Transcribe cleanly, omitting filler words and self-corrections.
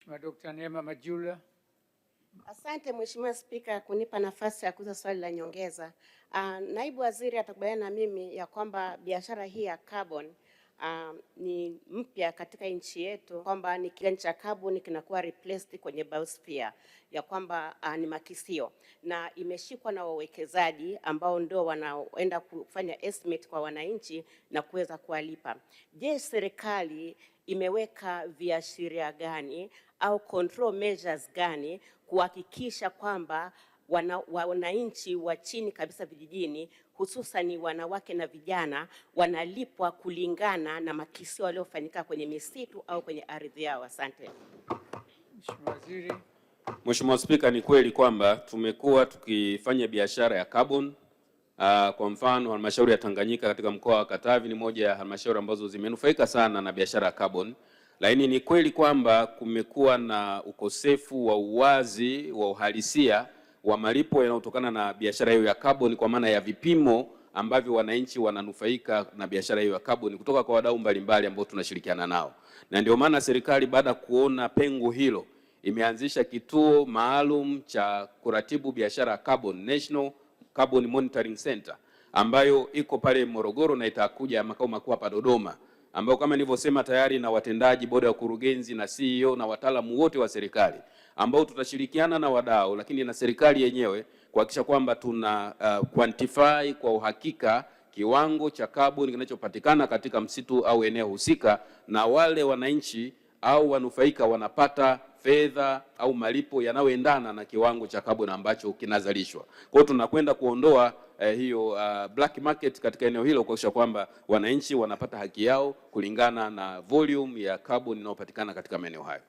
Mheshimiwa Dr. Neema Majula. Asante Mheshimiwa Spika kunipa nafasi ya kuuliza swali la nyongeza. Naibu Waziri atakubaliana na mimi ya kwamba biashara hii ya carbon ni mpya katika nchi yetu, kwamba ni kiwango cha carbon kinakuwa replaced kwenye biosphere, ya kwamba ni makisio na imeshikwa na wawekezaji ambao ndio wanaenda kufanya estimate kwa wananchi na kuweza kuwalipa. Je, serikali imeweka viashiria gani au control measures gani kuhakikisha kwamba wananchi wa chini kabisa vijijini, hususan wanawake na vijana, wanalipwa kulingana na makisio waliofanyika kwenye misitu au kwenye ardhi yao? Asante. Mheshimiwa Waziri. Mheshimiwa Spika, ni kweli kwamba tumekuwa tukifanya biashara ya carbon. Kwa mfano halmashauri ya Tanganyika katika mkoa wa Katavi ni moja ya halmashauri ambazo zimenufaika sana na biashara ya carbon. Lakini ni kweli kwamba kumekuwa na ukosefu wa uwazi wa uhalisia wa malipo yanayotokana na biashara hiyo ya carbon, kwa maana ya vipimo ambavyo wananchi wananufaika na biashara hiyo ya carbon kutoka kwa wadau mbalimbali ambao tunashirikiana nao. Na ndio maana serikali baada kuona pengo hilo imeanzisha kituo maalum cha kuratibu biashara ya carbon, National Carbon Monitoring Center, ambayo iko pale Morogoro na itakuja makao makuu hapa Dodoma, ambao kama nilivyosema tayari na watendaji, bodi ya kurugenzi na CEO na wataalamu wote wa serikali ambao tutashirikiana na wadau lakini na serikali yenyewe kuhakikisha kwamba tuna quantify kwa uhakika kiwango cha carbon kinachopatikana katika msitu au eneo husika, na wale wananchi au wanufaika wanapata fedha au malipo yanayoendana na kiwango cha carbon ambacho kinazalishwa. Kwa hiyo tunakwenda kuondoa hiyo black market katika eneo hilo, kuhakikisha kwamba wananchi wanapata haki yao kulingana na volume ya carbon inayopatikana katika maeneo hayo.